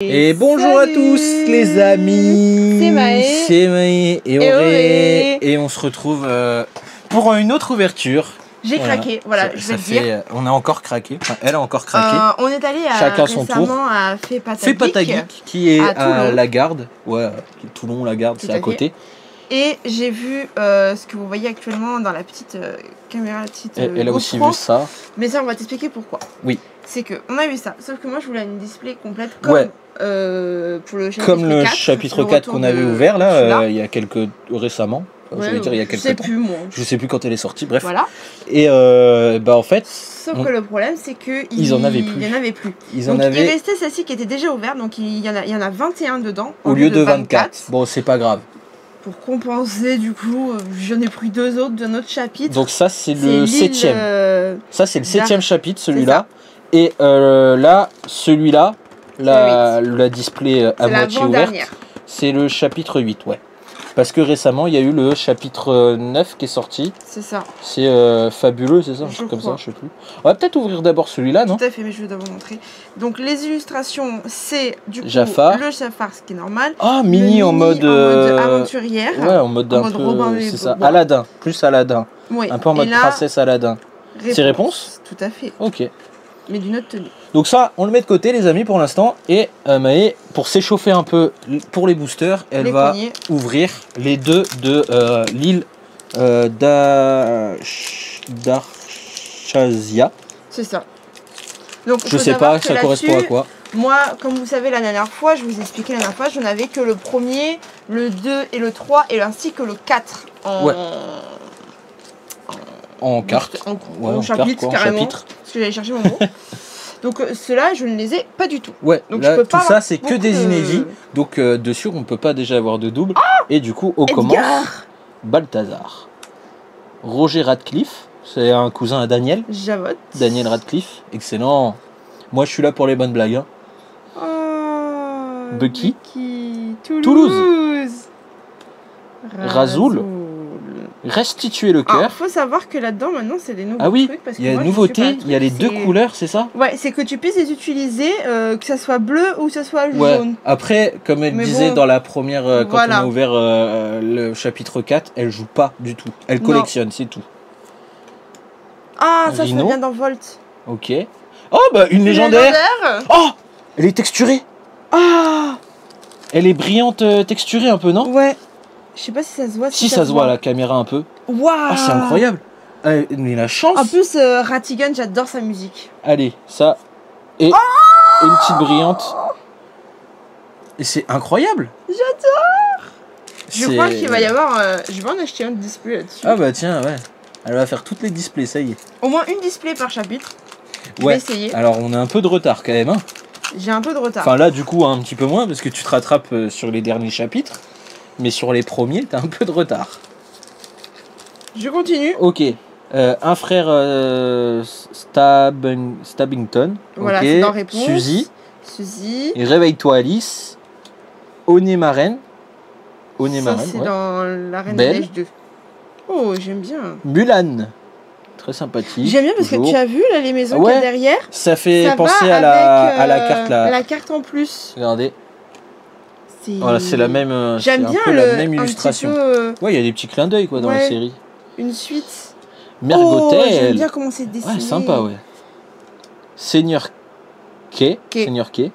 Et bonjour salut. À tous les amis, C'est Maë et Auré, et on se retrouve pour une autre ouverture. J'ai craqué, voilà, je vais te dire. On a encore craqué, enfin, elle a encore craqué. On est allé chacun son tour. à Fepata Geek, qui est à la Garde, ouais, Toulon, la Garde, c'est à côté. Et j'ai vu ce que vous voyez actuellement dans la petite caméra, la petite Elle a aussi vu ça. Mais ça, on va t'expliquer pourquoi. Oui. C'est que on a vu ça, sauf que moi je voulais une display complète comme pour le chapitre 4. Comme le chapitre 4 qu'on avait ouvert là, il y a récemment. Ouais, je vais dire il y a quelques temps. Je sais plus quand elle est sortie, bref. Voilà. Et en fait. Sauf que le problème c'est que ils en avaient plus. Il y en avait plus. Il restait celle-ci qui était déjà ouverte, donc il y en a 21 dedans. Au lieu de 24. Bon, c'est pas grave. Pour compenser, du coup, j'en ai pris deux autres d'un autre chapitre. Donc ça c'est le 7ème. Ça c'est le 7ème chapitre, celui-là. Et là, celui-là, la display à moitié ouverte, c'est le chapitre 8, ouais. Parce que récemment, il y a eu le chapitre 9 qui est sorti. C'est ça. C'est fabuleux, c'est ça, un truc comme ça, je sais plus. On va peut-être ouvrir d'abord celui-là, non? Tout à fait, mais je vais d'abord montrer. Donc les illustrations, c'est du coup Jafar. Le Jafar, ce qui est normal. Ah, mini en mode aventurière. Ouais, en mode un peu, c'est ça, Aladdin, plus Aladdin. Oui. Un peu en mode princesse Aladdin. C'est réponse? Tout à fait. Ok. Mais d'une autre tenue. Donc ça, on le met de côté les amis pour l'instant. Et Maë, pour s'échauffer un peu pour les boosters, elle va ouvrir les deux de l'île d'Archazia. C'est ça. Donc, je sais pas, ça correspond à quoi. Moi, comme vous savez, la dernière fois, je vous ai expliqué la dernière fois, je n'avais que le premier, le 2 et le 3, et ainsi que le 4 en carte. En chapitre, carrément. Parce que j'allais chercher mon mot. Donc ceux-là, je ne les ai pas du tout. Ouais, donc là, tout ça, c'est que des inédits. Donc dessus, on ne peut pas déjà avoir de double. Et du coup, on commence. Balthazar. Roger Radcliffe, c'est un cousin à Daniel. Javotte. Daniel Radcliffe, excellent. Moi, je suis là pour les bonnes blagues. Hein. Bucky. Toulouse. Razoul. Restituer le cœur. Il faut savoir que là-dedans, maintenant, c'est des nouveaux trucs. Parce que il y a une nouveauté, il y a les deux couleurs, c'est ça? Ouais, c'est que tu puisses les utiliser, que ça soit bleu ou que ça soit jaune. Après, comme elle disait dans la première, quand on a ouvert le chapitre 4, elle joue pas du tout. Elle collectionne, c'est tout. Ah, ça vient dans Volt. Ok. Oh, bah, une légendaire. Oh, elle est texturée. Ah, elle est brillante, texturée un peu, non? Ouais. Je sais pas si ça se voit. Si ça se voit à la caméra un peu. Waouh. Ah, c'est incroyable. Mais la chance. En plus, Ratigan, j'adore sa musique. Allez, ça. Et une petite brillante. Et c'est incroyable. J'adore. Je crois qu'il va y avoir... je vais en acheter un display là-dessus. Ah bah tiens, ouais. Elle va faire toutes les displays, ça y est. Au moins une display par chapitre. Je vais essayer. Alors on a un peu de retard quand même. Hein. J'ai un peu de retard. Enfin là, du coup, un petit peu moins parce que tu te rattrapes sur les derniers chapitres. Mais sur les premiers, t'as un peu de retard. Je continue. Ok. Un frère Stabbington. Voilà, c'est dans réponse. Suzy. Et Réveille-toi Alice. Onémaren. Ça, c'est dans La Reine des Neiges 2. Oh, j'aime bien. Mulan. Très sympathique. J'aime bien parce que tu as vu là, les maisons qu'il y a derrière. Ça fait penser à la carte là. La carte en plus. Regardez. Voilà, c'est la même. J'aime bien la même illustration. Ouais, il y a des petits clins d'œil quoi dans la série. Une suite. Mergotel. J'aime bien comment c'est dessiné. Ouais, sympa, ouais. Seigneur Kay. Seigneur Kay.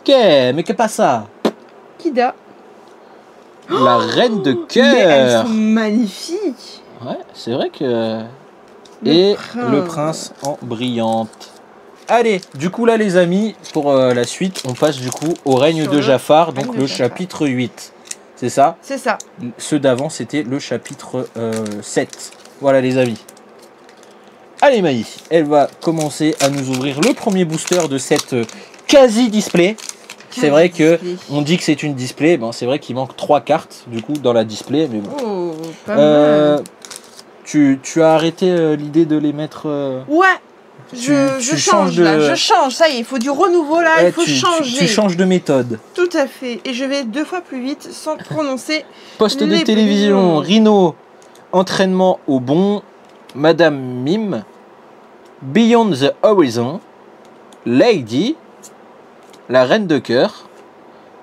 Mais que pas ça? Kida. La reine de cœur. Mais elles sont magnifiques. Ouais, c'est vrai que. Le prince en brillante. Allez, du coup là les amis, pour la suite, on passe du coup au règne de Jafar, donc le chapitre 8. C'est ça? C'est ça. Ceux d'avant, c'était le chapitre 7. Voilà les amis. Allez Maï, elle va commencer à nous ouvrir le premier booster de cette quasi-display. C'est vrai que on dit que c'est une display, bon, c'est vrai qu'il manque 3 cartes du coup dans la display. Mais bon. Oh, pas mal. Tu as arrêté l'idée de les mettre... Ouais. Je change là, je change, ça y est, il faut du renouveau là, il faut changer. Tu changes de méthode. Tout à fait, et je vais 2 fois plus vite sans prononcer. Poste de télévision, Rhino, entraînement au bon, Madame Mime, Beyond the Horizon, Lady, la reine de cœur,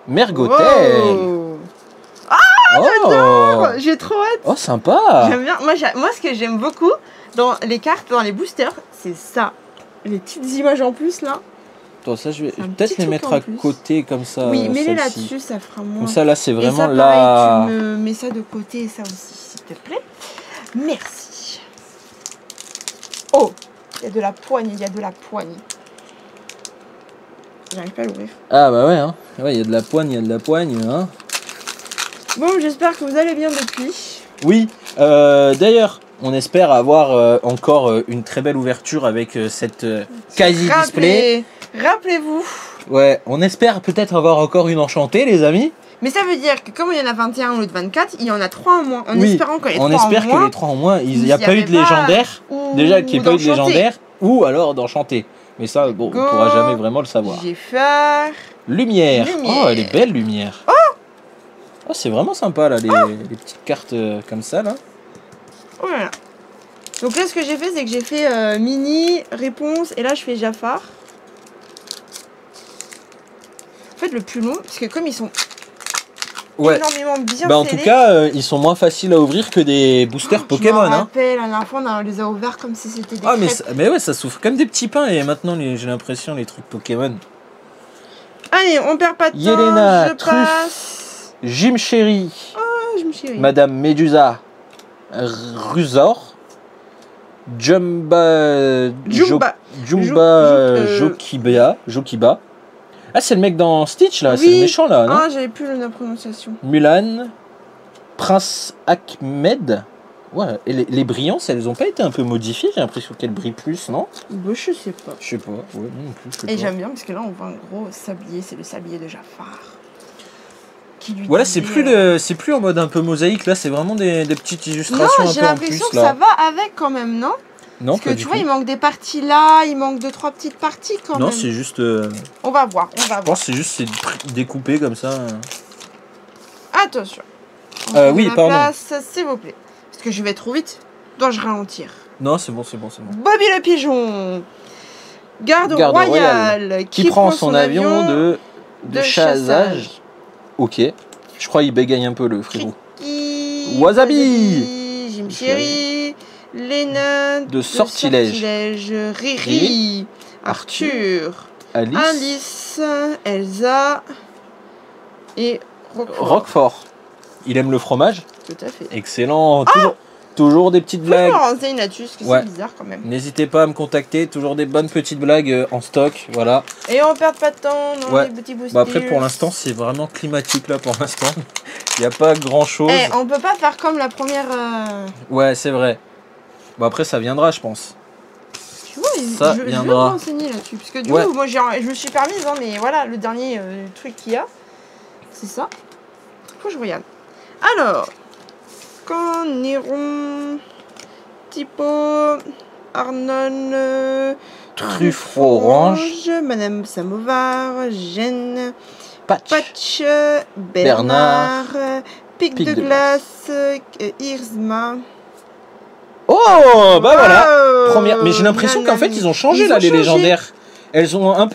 Mergotel. Oh. Ah, j'adore. J'ai trop hâte. Oh, sympa. J'aime bien. Moi, ce que j'aime beaucoup dans les cartes, dans les boosters, c'est ça. Les petites images en plus, là. Attends, ça, je vais peut-être les mettre à côté, comme ça. Oui, mets-les là-dessus, ça fera moins. Comme ça, là, c'est vraiment et ça, là... pareil, tu me mets ça de côté, et ça aussi, s'il te plaît. Merci. Oh, il y a de la poigne, il y a de la poigne. J'arrive pas à l'ouvrir. Ah bah ouais, hein. Ouais, il y a de la poigne, il y a de la poigne, hein. Bon, j'espère que vous allez bien depuis. Oui, d'ailleurs, on espère avoir encore une très belle ouverture avec cette quasi-display. Rappelez-vous. Ouais, on espère peut-être avoir encore une enchantée, les amis. Mais ça veut dire que comme il y en a 21 au lieu de 24, il y en a 3 en moins. En espérant que les 3 en moins. On espère que les 3 en moins, il n'y a pas eu de légendaire. Déjà qu'il n'y ait pas eu de légendaire. Ou alors d'enchanté. Mais ça, bon, on ne pourra jamais vraiment le savoir. J'ai fait... Lumière. Oh, elle est belle, lumière. Oh, c'est vraiment sympa, là, les petites cartes comme ça, là. Oh là là. Donc là, ce que j'ai fait, c'est que j'ai fait mini, réponse, et là, je fais Jafar. En fait, le plus long, parce que comme ils sont énormément bien scellés... en tout cas, ils sont moins faciles à ouvrir que des boosters Pokémon. Je me rappelle, la dernière fois, on les a ouverts comme si c'était des crêpes. Mais ouais, ça souffre comme des petits pains, et maintenant, j'ai l'impression, les trucs Pokémon. Allez, on perd pas de temps, Yelena, je passe. Jim Chéri, Jim Chéri, Madame Medusa, Rusor, Jumba Jokiba. Ah, c'est le mec dans Stitch, là, c'est le méchant, là, non? Ah, j'avais plus la prononciation. Mulan, Prince Ahmed. Ouais, et les brillances, elles ont pas été un peu modifiées? J'ai l'impression qu'elles brillent plus, non? Bah, je sais pas. Je sais pas, ouais, non plus. Et j'aime bien parce que là, on voit un gros sablier, c'est le sablier de Jafar. Voilà, c'est plus en mode un peu mosaïque, là, c'est vraiment des petites illustrations un peu en plus. Non, j'ai l'impression que ça va avec quand même, non? Non, parce que tu vois, il manque des parties là, il manque 2-3 petites parties quand même. Non, c'est juste... On va voir, Je pense que c'est juste découpé comme ça. Attention. Oui, pardon. Place, s'il vous plaît. Parce que je vais trop vite. Dois-je ralentir? Non, c'est bon. Bobby le pigeon. Garde royal. Qui prend son avion de chassage. Ok. Je crois qu'il bégaye un peu le frérot. Wasabi. Jim Chéri. Lena de sortilège. Riri. Arthur. Alice. Elsa. Et Roquefort. Il aime le fromage? Tout à fait. Excellent. Toujours des petites blagues. Je me renseigne là-dessus, parce que c'est bizarre quand même. N'hésitez pas à me contacter. Toujours des bonnes petites blagues en stock. Voilà. Et on perd pas de temps dans les petits boosters. Après, pour l'instant, c'est vraiment climatique là pour l'instant. Il n'y a pas grand-chose. On peut pas faire comme la première... Ouais, c'est vrai. Bon, après, ça viendra, je pense. Tu vois, je vais me renseigner là-dessus. Parce que du coup, moi, je me suis permise, hein, mais voilà, le dernier truc qu'il y a, c'est ça. Faut que je regarde. Alors, Néron, Tipo, Arnon, Truffe Orange, Madame Samovar, Jeanne, Patch, Bernard, Pic de glace, Irzma. Oh, bah voilà. Première. Mais j'ai l'impression qu'en fait, ils ont changé là, les légendaires. Elles ont un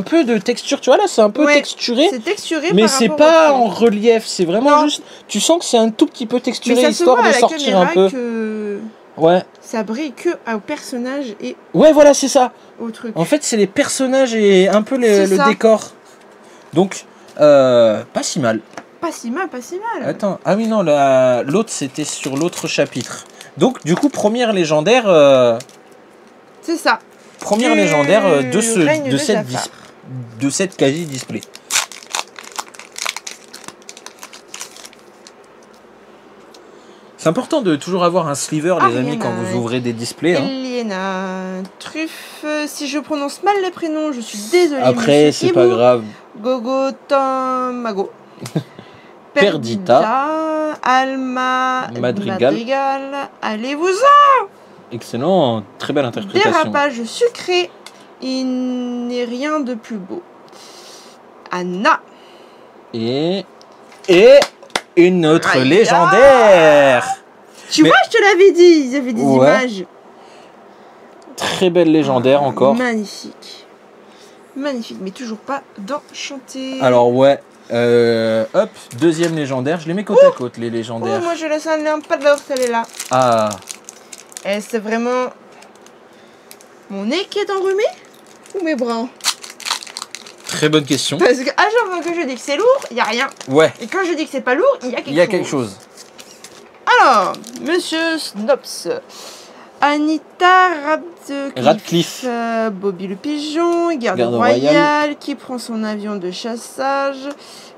peu de texture, tu vois là, c'est un peu texturé. C'est texturé, mais c'est pas en relief, c'est vraiment juste. Tu sens que c'est un tout petit peu texturé histoire de sortir un peu. Ouais. Ça brille que au personnage et. Ouais, voilà, c'est ça. Au truc. En fait, c'est les personnages et un peu le décor. Donc, pas si mal. Pas si mal. Attends, ah oui non, l'autre c'était sur l'autre chapitre. Donc, du coup, première légendaire. C'est ça. Première légendaire de cette quasi-display. C'est important de toujours avoir un sliver, les amis, quand vous ouvrez des displays. Eliena, Truffe, si je prononce mal les prénoms, je suis désolée. Après, c'est pas grave. Gogo, Mago. Perdita, Alma, Madrigal. Allez-vous-en! Excellent, très belle interprétation. Dérapage sucré, il n'est rien de plus beau. Anna. Et une autre légendaire. Tu vois, je te l'avais dit, ils avaient des images. Très belle légendaire encore. Magnifique. Magnifique, mais toujours pas d'enchanté. Alors ouais, hop, deuxième légendaire. Je les mets côte à côte, les légendaires. Oh, moi je laisse un pas de l'or, celle-là. Ah. Est-ce vraiment mon nez qui est enrhumé ou mes bras? Très bonne question. Parce que à chaque fois que je dis que c'est lourd, il n'y a rien. Ouais. Et quand je dis que c'est pas lourd, il y a quelque chose. Il y a quelque chose. Alors, Monsieur Snops, Anita Radcliffe, Bobby le pigeon, garde royal qui prend son avion de chassage,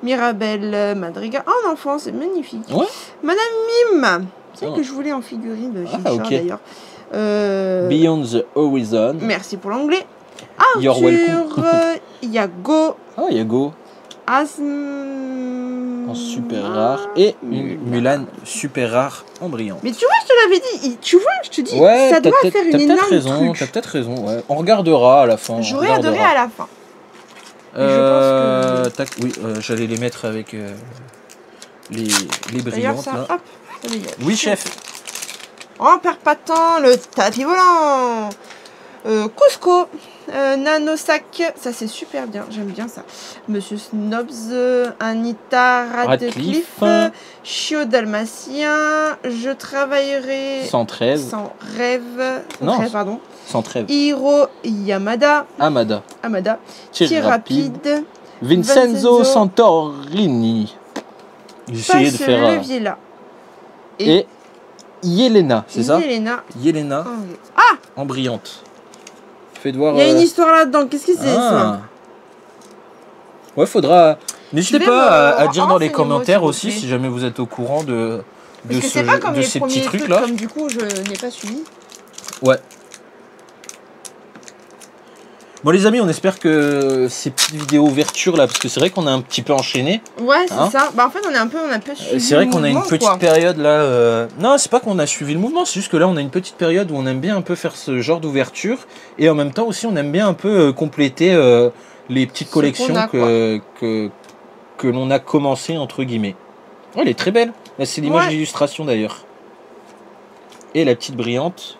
Mirabelle Madrigal. Oh, un enfant, c'est magnifique. Ouais. Madame Mime, c'est que je voulais en figurine de Gilchard d'ailleurs. Beyond the Horizon. Merci pour l'anglais. Arthur, Yago. Ah, Yago. En super rare. Et Mulan super rare en brillant. Mais tu vois, je te l'avais dit. Tu vois, je te dis, ouais, ça doit faire une énorme truc. T'as peut-être raison. Ouais. On regardera à la fin. Je regarderai à la fin. Je pense que... oui, j'allais les mettre avec les brillantes. Ça, là. Hop, oui, chef. On perd pas de temps, le tapis volant. Cusco, Nanosac, ça c'est super bien, j'aime bien ça. Monsieur Snobs, Anita Radcliffe, Chio Dalmatien, je travaillerai 113. Sans rêve. Non, pardon. Sans trêve. Hiro Yamada. Amada. Tir rapide. Vincenzo Santorini. J'essayais de faire. Le levier là. Et Yelena, c'est ça? Yelena. Ah, en brillante. Faites voir. Il y a une histoire là-dedans. Qu'est-ce que c'est ça? Ouais, faudra. N'hésitez pas à dire dans les commentaires aussi si jamais vous êtes au courant de ces petits trucs là. Comme du coup je n'ai pas suivi. Ouais. Bon les amis, on espère que ces petites vidéos ouverture là, parce que c'est vrai qu'on a un petit peu enchaîné. Ouais, c'est ça. Bah en fait on a un peu suivi. C'est vrai qu'on a une petite période là. Non, c'est pas qu'on a suivi le mouvement, c'est juste que là on a une petite période où on aime bien un peu faire ce genre d'ouverture et en même temps aussi on aime bien un peu compléter les petites collections que l'on a commencé entre guillemets. Oh, elle est très belle. Là c'est l'image d'illustration d'ailleurs. Et la petite brillante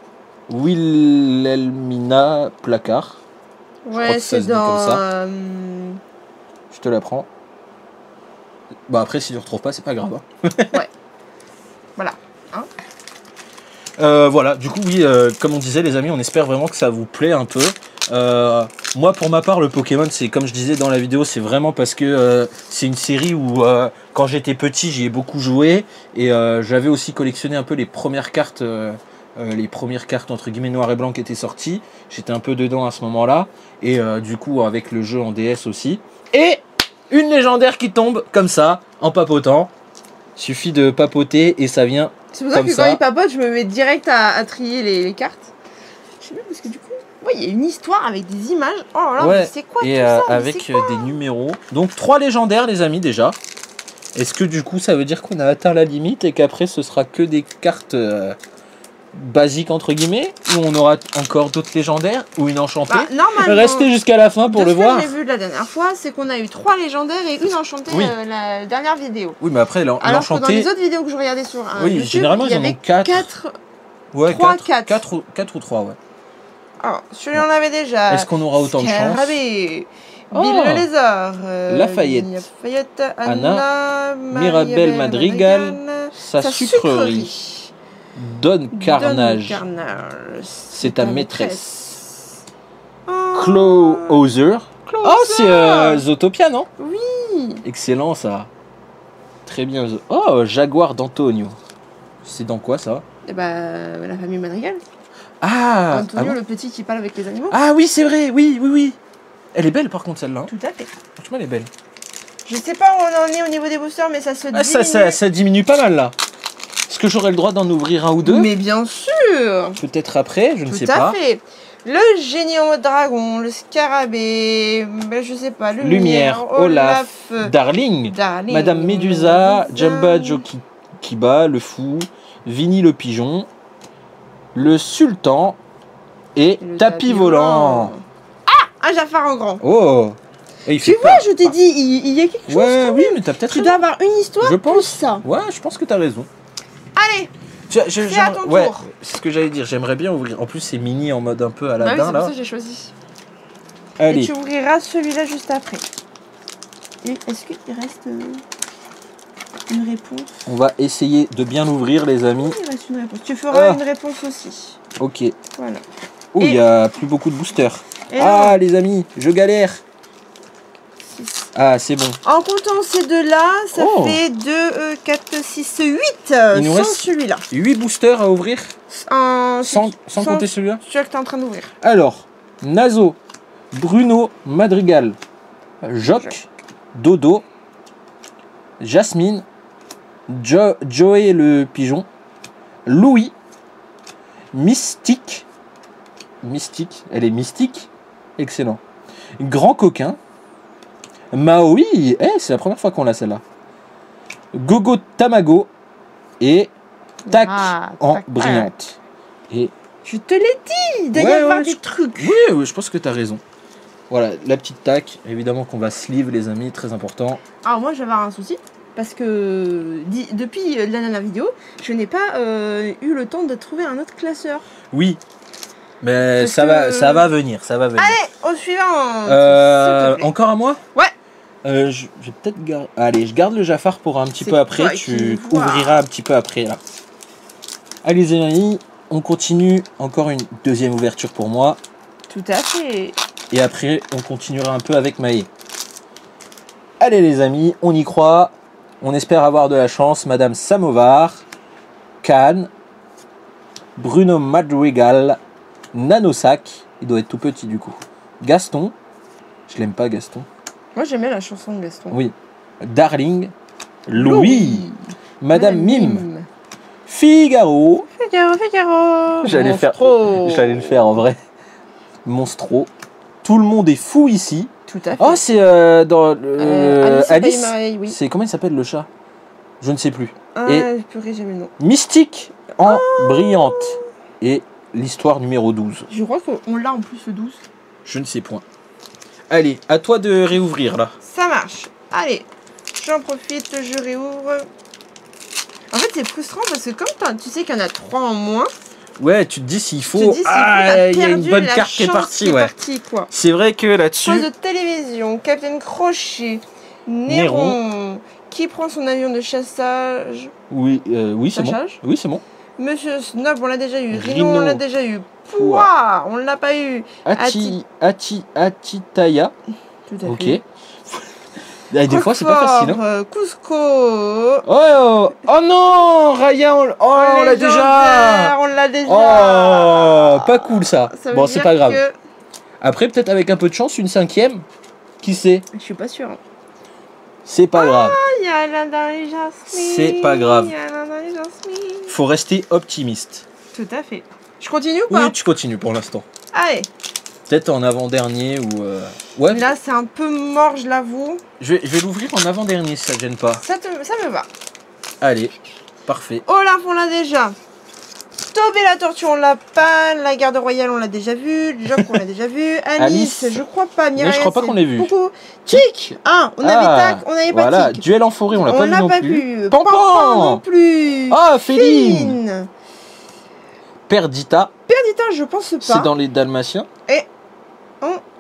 Wilhelmina Placard. Ouais, c'est dans... Je te la prends. Bah après, si tu ne retrouves pas, c'est pas grave. Hein. Ouais. Voilà. Hein voilà, du coup, oui, comme on disait, les amis, on espère vraiment que ça vous plaît un peu. Moi, pour ma part, le Pokémon, c'est comme je disais dans la vidéo, c'est vraiment parce que c'est une série où, quand j'étais petit, j'y ai beaucoup joué. Et j'avais aussi collectionné un peu les premières cartes... entre guillemets noir et blanc qui étaient sorties. J'étais un peu dedans à ce moment-là. Et du coup, avec le jeu en DS aussi. Et une légendaire qui tombe comme ça, en papotant. Suffit de papoter et ça vient. C'est pour ça que quand il papote, je me mets direct à trier les cartes. Je sais pas, parce que du coup, il y a une histoire avec des images. Oh là là, c'est quoi et tout ça avec des numéros. Donc 3 légendaires, les amis, déjà. Est-ce que du coup, ça veut dire qu'on a atteint la limite et qu'après, ce sera que des cartes... basique entre guillemets, ou on aura encore d'autres légendaires ou une enchantée? Restez jusqu'à la fin pour le voir. Ce que j'ai vu la dernière fois, c'est qu'on a eu 3 légendaires et une enchantée la dernière vidéo. Oui, mais après l'enchantée. Alors que dans les autres vidéos que je regardais sur YouTube, généralement il y avait 4. Ouais, 4 ou 3, ouais. Alors, celui-là on avait déjà. Est-ce qu'on aura autant de chance? Bill le lézard, Lafayette, Anna, Mirabelle Madrigal, sa sucrerie. Donne Carnage, c'est ta maîtresse. Claw Hauser. Oh, c'est Zootopia, non? Oui. Excellent, ça. Très bien. Oh, Jaguar d'Antonio. C'est dans quoi, ça? Eh ben, la famille Madrigal. Ah, Antonio, le petit qui parle avec les animaux. Ah oui, c'est vrai, oui. Elle est belle, par contre, celle-là. Tout à fait. Franchement, elle est belle. Je sais pas où on en est au niveau des boosters, mais ça se diminue. Ça diminue pas mal, là. Est-ce que j'aurai le droit d'en ouvrir un ou deux? Mais bien sûr. Peut-être après, je ne sais pas. Tout à fait. Le génie en mode dragon, le scarabée, je sais pas, Lumière, Olaf, Darling, Madame Médusa, Jamba Jokiba, le fou, Vinny le pigeon, le sultan et le tapis volant. Ah, un Jafar en grand. Oh. Tu vois, je t'ai dit, il y a quelque chose. Ouais, oui, mais t'as peut-être raison. Tu dois avoir une histoire. Je pense. Plus ça. Ouais, je pense que t'as raison. Allez. C'est à ton tour. C'est ce que j'allais dire. J'aimerais bien ouvrir. En plus, c'est mini en mode un peu Aladdin bah oui, c'est là. pour ça que j'ai choisi. Allez. Et tu ouvriras celui-là juste après. Et est-ce qu'il reste une réponse? On va essayer de bien l'ouvrir, les amis. Il reste une réponse. Tu feras une réponse aussi. Ok. Voilà. Oh, il n'y a plus beaucoup de boosters. Et les amis, je galère. 6. Ah, c'est bon. En comptant ces deux-là, ça fait 2, 4, 6, 8. Il nous reste celui-là. 8 boosters à ouvrir. Sans compter celui-là. Celui-là que tu es en train d'ouvrir. Alors, Nazo, Bruno Madrigal, Jock, Dodo, Jasmine, Joey le pigeon, Louis, Mystique, elle est mystique, excellent. Grand coquin, Maui, c'est la première fois qu'on l'a celle-là. Gogo Tamago et Tac en brillante. Et je te l'ai dit, il doit y avoir des trucs. Oui, je pense que tu as raison. Voilà, la petite tac, évidemment qu'on va sleeve les amis, très important. Alors moi j'avais un souci, parce que depuis la dernière vidéo, je n'ai pas eu le temps de trouver un autre classeur. Oui, mais ça va venir, Allez, au suivant. Encore à moi? Ouais. Je vais peut-être garder... Allez, je garde le Jafar pour un petit peu après, tu ouvriras un petit peu après là. Allez les amis, on continue, encore une deuxième ouverture pour moi. Tout à fait. Et après, on continuera un peu avec Maë. Allez les amis, on y croit. On espère avoir de la chance. Madame Samovar, Khan, Bruno Madrigal, Nanosac, il doit être tout petit du coup. Gaston, je l'aime pas Gaston. Moi j'aimais la chanson de Gaston. Oui. Darling, Louis, Madame Mime, Figaro. J'allais le faire en vrai. Monstro. Tout le monde est fou ici. Tout à fait. Oh, c'est dans Alice. Oui. C'est comment il s'appelle le chat? Je ne sais plus. Et purée, j'ai le nom. Mystique en brillante. Et l'histoire numéro 12. Je crois qu'on l'a en plus le 12. Je ne sais point. Allez, à toi de réouvrir là. Ça marche. Allez, j'en profite, je réouvre. En fait, c'est frustrant parce que comme tu sais qu'il y en a 3 en moins. Ouais, tu te dis s'il faut. Il y a une bonne carte qui est partie, ouais. C'est vrai que là-dessus. Poste de télévision, Capitaine Crochet, Néron, qui prend son avion de chassage. Oui, c'est bon. Oui, c'est bon. Monsieur Snob, on l'a déjà eu. Rhino, on l'a déjà eu. Pouah, on l'a pas eu. Atitaya. Tout à fait. Ok. Des fois, c'est pas facile. Hein. Cusco. Oh non, Raya, on l'a déjà. On l'a déjà. Oh, pas cool ça. Bon, c'est pas grave. Que... Après, peut-être avec un peu de chance, une 5e. Qui sait? Je suis pas sûre. C'est pas grave. Il y a la Dari Jasmine. C'est pas grave. Il y a la Dari Jasmine. Faut rester optimiste. Tout à fait. Je continue ou pas? Oui, tu continues pour l'instant. Allez. Peut-être en avant-dernier ou... Ouais. Là, c'est un peu mort, je l'avoue. Je vais l'ouvrir en avant-dernier, si ça te gêne pas. Ça me va. Allez, parfait. Olaf, on l'a déjà. Tobé la tortue, on l'a pas. La garde royale, on l'a déjà vu. Jock, on l'a déjà vu. Alice, je crois pas. Mireille, je crois pas qu'on l'ait vu. Beaucoup. Tic. On avait Tac, on n'avait pas Tic. Duel en forêt, on l'a pas vu non plus. Pampan non plus. Ah, Féline. Perdita, je pense pas. c'est dans les Dalmatiens. Et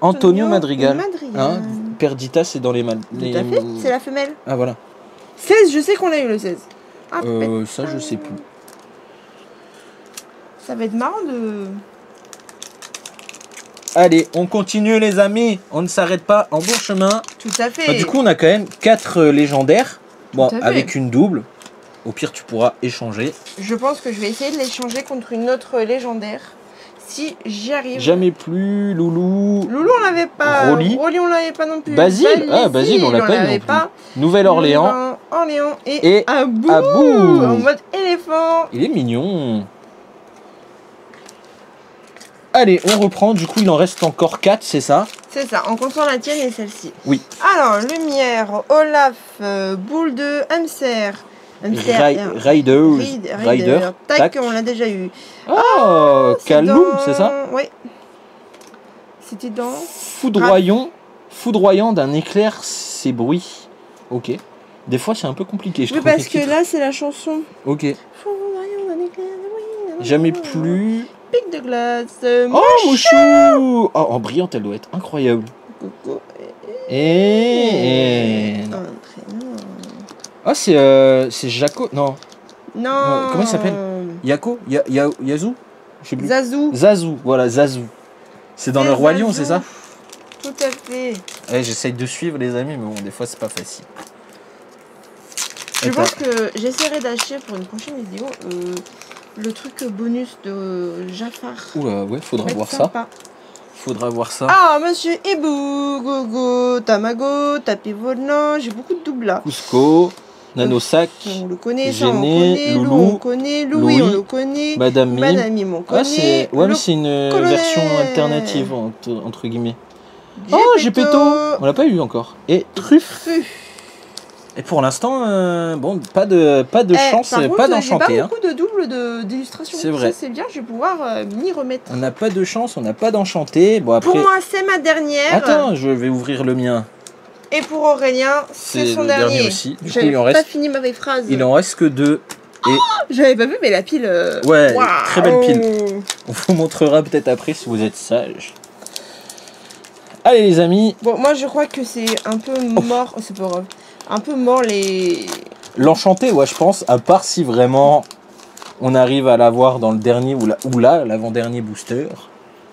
Antonio Madrigal. Hein, Perdita, c'est dans les... Tout à fait, c'est la femelle. Ah, voilà. 16, je sais qu'on l'a eu le 16. Ça, je sais plus. Ça va être marrant de... Allez, on continue les amis. On ne s'arrête pas en bon chemin. Tout à fait. Du coup, on a quand même 4 légendaires. Bon, avec une double. Au pire, tu pourras échanger. Je pense que je vais essayer de l'échanger contre une autre légendaire. Si j'y arrive. Jamais plus, Loulou. Loulou, on l'avait pas. Rolly, on l'avait pas non plus. Basile, Basile, on l'a pas eu non plus. Nouvelle-Orléans. Et Abou. En mode éléphant. Il est mignon. Allez, on reprend. Du coup, il en reste encore 4, c'est ça? C'est ça, en comptant la tienne et celle-ci. Oui. Alors, Lumière, Olaf, Boule de Hamster. Rider. Tac, on l'a déjà eu. Oh, Kaloum, c'est ça? Oui. C'était dans... Foudroyant d'un éclair, ses bruits. Ok. Des fois, c'est un peu compliqué, je trouve. Parce que là, c'est la chanson. Ok. Foudroyant d'un éclair, ses bruits. Jamais plus... pic de glace. Oh, Mouchou. Oh, en brillante, elle doit être incroyable. Coucou. Et... Ah, c'est Jaco. Non. Non. Comment il s'appelle? Yako Yazoo? Je sais plus. Zazou. Zazou, voilà, Zazou. C'est dans le Roi Lion, c'est ça? Tout à fait. Ouais, j'essaye de suivre, les amis, mais bon, des fois, c'est pas facile. Je pense que j'essaierai d'acheter pour une prochaine vidéo le truc bonus de Jafar. Oula, ouais, faudra voir ça. Faudra voir ça. Ah, monsieur Hibou, Gogo, Tamago, Tapis volant, j'ai beaucoup de doubles là. Cusco, Nanosac, on le connaît, Géné, Loulou, Loulou, on connaît, Louis, on le connaît, Madame Mime, on connaît. Ouais, mais c'est une version alternative, entre guillemets. Oh, Gepetto, on l'a pas eu encore. Et Truffe. Et pour l'instant, bon, pas de chance, pas d'enchanté. J'ai pas beaucoup de doubles d'illustration. C'est vrai. C'est bien, je vais pouvoir m'y remettre. On n'a pas de chance, on n'a pas d'enchanté. Bon, après... Pour moi, c'est ma dernière. Attends, je vais ouvrir le mien. Et pour Aurélien, c'est son dernier aussi. Du coup, il en reste... pas fini ma phrase. Il en reste que 2. Et... Oh, j'avais pas vu, mais la pile... Ouais, wow. Très belle pile. On vous montrera peut-être après si vous êtes sage. Allez les amis. Bon, moi je crois que c'est un peu mort. Oh, c'est pas grave. Un peu mort les... L'enchanté, ouais, je pense, à part si vraiment on arrive à l'avoir dans le dernier ou là, l'avant-dernier booster.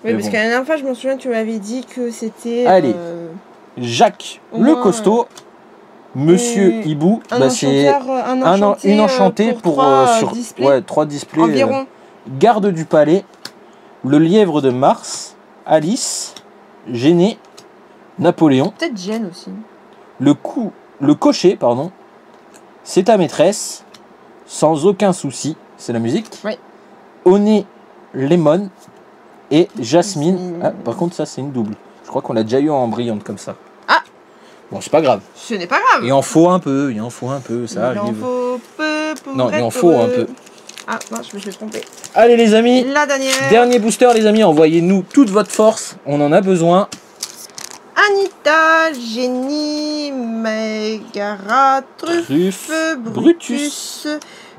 Oui, parce qu'à la dernière fois, je me souviens, tu m'avais dit que c'était... Allez, Jacques le costaud, Monsieur Hibou, bah, c'est une enchantée pour 3 displays. Environ. Garde du palais, le lièvre de Mars, Alice, Géné, Napoléon. Peut-être Gêne aussi. Le cocher, pardon, c'est ta maîtresse, sans aucun souci, c'est la musique. Oui. Oné, Lemon et Jasmine. Ah, par contre, ça, c'est une double. Je crois qu'on l'a déjà eu en brillante comme ça. Ah! Bon, c'est pas grave. Ce n'est pas grave. Il en faut un peu, ça arrive. Il en faut peu pour non, il en faut un peu. Ah, non, je me suis trompé. Allez, les amis. La dernière. Dernier booster, les amis. Envoyez-nous toute votre force. On en a besoin. Anita, Génie, Megara, Truffe, Brutus,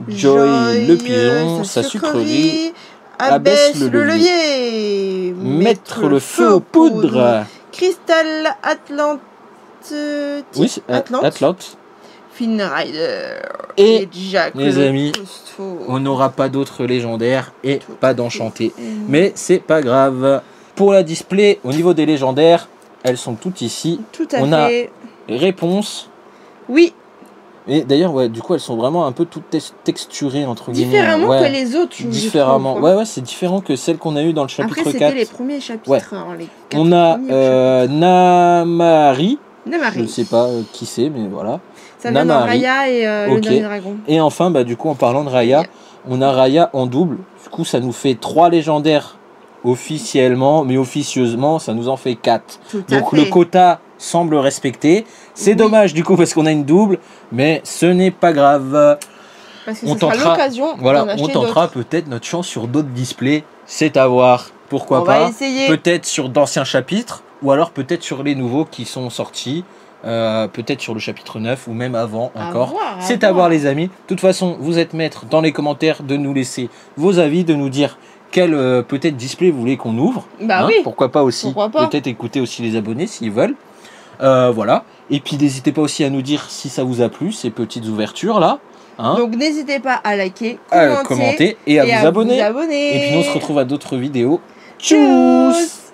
Joy, le pigeon, sa sucrerie, abaisse le levier, mettre le feu aux poudres, Crystal Atlante, oui, Atlante, Finn Rider et Jack les amis, on n'aura pas d'autres légendaires et pas d'enchantés. Mais c'est pas grave. Pour la display, au niveau des légendaires, elles sont toutes ici. Tout à fait. On a réponse. Oui. Et d'ailleurs, ouais, du coup, elles sont vraiment un peu toutes texturées, entre guillemets. Différemment que les autres. Différemment. Ouais, c'est différent que celles qu'on a eues dans le chapitre 4. Après, c'était les premiers chapitres. Ouais. Hein, on a Namari. Je ne sais pas qui c'est, mais voilà. Ça vient dans Raya et le dernier dragon. Et enfin, bah, du coup, en parlant de Raya, on a Raya en double. Du coup, ça nous fait 3 légendaires officiellement, mais officieusement, ça nous en fait 4. Donc le quota semble respecté. C'est dommage du coup parce qu'on a une double, mais ce n'est pas grave. Parce que on tentera l'occasion. Voilà, on tentera peut-être notre chance sur d'autres displays. C'est à voir. Pourquoi pas. Peut-être sur d'anciens chapitres, ou alors peut-être sur les nouveaux qui sont sortis. Peut-être sur le chapitre 9 ou même avant encore. C'est à voir les amis. De toute façon, vous êtes maîtres dans les commentaires de nous laisser vos avis, de nous dire quel peut-être display vous voulez qu'on ouvre. Bah oui. Pourquoi pas aussi. Peut-être écouter aussi les abonnés s'ils veulent. Voilà. Et puis n'hésitez pas aussi à nous dire si ça vous a plu, ces petites ouvertures là. Hein. Donc n'hésitez pas à liker, commenter et à vous abonner. Et puis nous on se retrouve à d'autres vidéos. Tchuss.